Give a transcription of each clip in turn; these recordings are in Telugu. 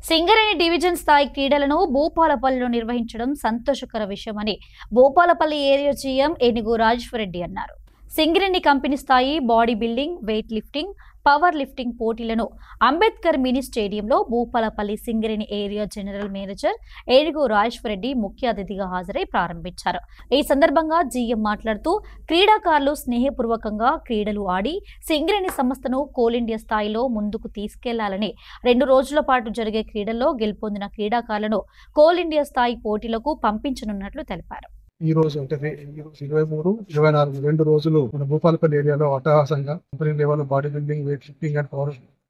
సింగరేణి డివిజన్ స్థాయి క్రీడలను భూపాలపల్లిలో నిర్వహించడం సంతోషకర విషయమని భూపాలపల్లి ఏరియా జీఎం ఏనుగు రాజేశ్వరరెడ్డి అన్నారు. సింగరేణి కంపెనీ స్థాయి body building, weight lifting, power lifting పోటీలను అంబేద్కర్ మినీ స్టేడియంలో Bhupalpally Singareni area general manager ఏనుగు రాజేశ్వరరెడ్డి ముఖ్య అతిథిగా హాజరై ప్రారంభించారు. ఈ సందర్భంగా జీఎం మాట్లాడుతూ క్రీడాకారులు స్నేహపూర్వకంగా క్రీడలు ఆడి సింగరేణి సంస్థను కోల్ ఇండియా స్థాయిలో ముందుకు తీసుకెళ్లాలని, 2 రోజుల పాటు జరిగే క్రీడల్లో గెలుపొందిన క్రీడాకారులను కోల్ ఇండియా స్థాయి పోటీలకు పంపించనున్నట్లు తెలిపారు. ఈ రోజు అంటే 23, 24 2 రోజులు మన భూపాలపల్లి ఏరియాలో అట్టహాసంగా company level body building, weight lifting and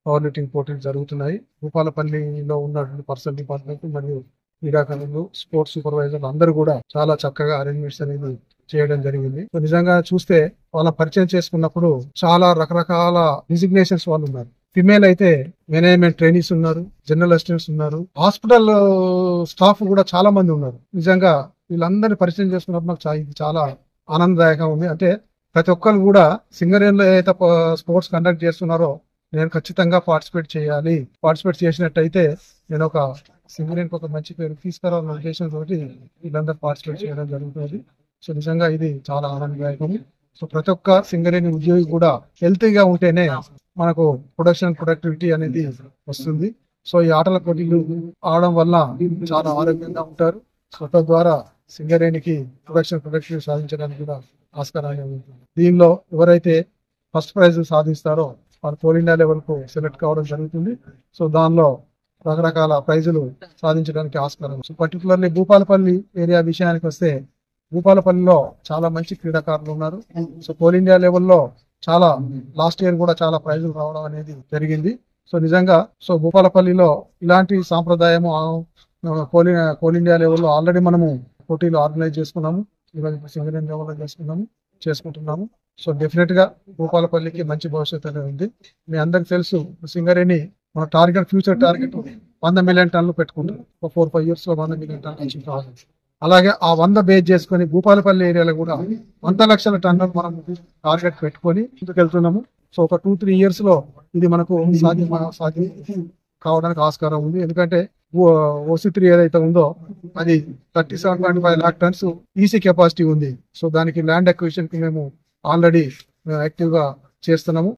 power lifting పోటీలు జరుగుతున్నాయి. భూపాలపల్లిలో ఉన్నటువంటి పర్సనల్ డిపార్ట్మెంట్ మరియు క్రీడాకారులు, స్పోర్ట్స్ సూపర్వైజర్లు అందరూ కూడా చాలా చక్కగా అరేంజ్మెంట్స్ అనేది చేయడం జరిగింది. నిజంగా చూస్తే వాళ్ళ పరిచయం చేసుకున్నప్పుడు చాలా రకరకాల డిజిగ్నేషన్స్ వాళ్ళు ఉన్నారు. ఫిమేల్ అయితే మేనేజ్మెంట్ ట్రైనీస్ ఉన్నారు, జనరల్ అసిస్టెంట్స్ ఉన్నారు, హాస్పిటల్ స్టాఫ్ కూడా చాలా మంది ఉన్నారు. నిజంగా వీళ్ళందరినీ పరిచయం చేసుకున్నప్పుడు నాకు ఇది చాలా ఆనందదాయకంగా ఉంది. అంటే ప్రతి ఒక్కరు కూడా సింగరేణిలో ఏదైతే స్పోర్ట్స్ కండక్ట్ చేస్తున్నారో నేను ఖచ్చితంగా పార్టిసిపేట్ చేయాలి, పార్టిసిపేట్ చేసినట్టయితే నేను ఒక సింగరేణికి ఒక మంచి పేరు తీసుకురావాలన్న ఉద్దేశం తోటి వీళ్ళందరూ పార్టిసిపేట్ చేయడం జరుగుతుంది. సో నిజంగా ఇది చాలా ఆనందదాయకం. సో ప్రతి ఒక్క సింగరేణి ఉద్యోగి కూడా హెల్తీగా ఉంటేనే మనకు ప్రొడక్టివిటీ అనేది వస్తుంది. సో ఈ ఆటల పోటీలు ఆడడం వల్ల చాలా ఆరోగ్యంగా ఉంటారు. సో తద్వారా సింగరేణికి ప్రొడక్టివిటీ సాధించడానికి కూడా ఆస్కారంగా ఉంటుంది. దీనిలో ఎవరైతే ఫస్ట్ ప్రైజ్ సాధిస్తారో వాళ్ళు కోల్ ఇండియా లెవెల్ కు సెలెక్ట్ కావడం జరుగుతుంది. సో దానిలో రకరకాల ప్రైజులు సాధించడానికి ఆస్కారం. సో పర్టికులర్లీ భూపాలపల్లి ఏరియా విషయానికి వస్తే భూపాలపల్లిలో చాలా మంచి క్రీడాకారులు ఉన్నారు. సో కోల్ ఇండియా లెవెల్లో చాలా లాస్ట్ ఇయర్ కూడా చాలా ప్రైజులు రావడం అనేది జరిగింది. సో నిజంగా సో భూపాలపల్లిలో ఇలాంటి సాంప్రదాయము కోల్ ఇండియా లెవెల్లో ఆల్రెడీ మనము పోటీలు ఆర్గనైజ్ చేసుకున్నాము. ఈరోజు సింగరేణి లెవెల్లో చేసుకుంటున్నాము. సో డెఫినెట్ గా భూపాలపల్లికి మంచి భవిష్యత్తు అనేది ఉంది. మీ అందరికి తెలుసు సింగరేణి మన ఫ్యూచర్ టార్గెట్ 100 మిలియన్ టన్నులు పెట్టుకుంటాం. 4-5 years లో 100 మిలియన్ టన్నులు అచీవ్ కావాలి. అలాగే ఆ 100 బేస్ చేసుకుని భూపాలపల్లి ఏరియాలో కూడా 100 లక్షల టన్నులు మనం టార్గెట్ పెట్టుకొని ముందుకెళ్తున్నాము. సో ఒక 2-3 years లో ఇది మనకు సాధ్యం కావడానికి ఆస్కారం ఉంది. ఎందుకంటే OC3 ఏదైతే ఉందో అది 37.5 lakh tons ఈసీ కెపాసిటీ ఉంది. సో దానికి ల్యాండ్ అక్విజిషన్ కి మేము ఆల్రెడీ యాక్టివ్ గా చేస్తున్నాము.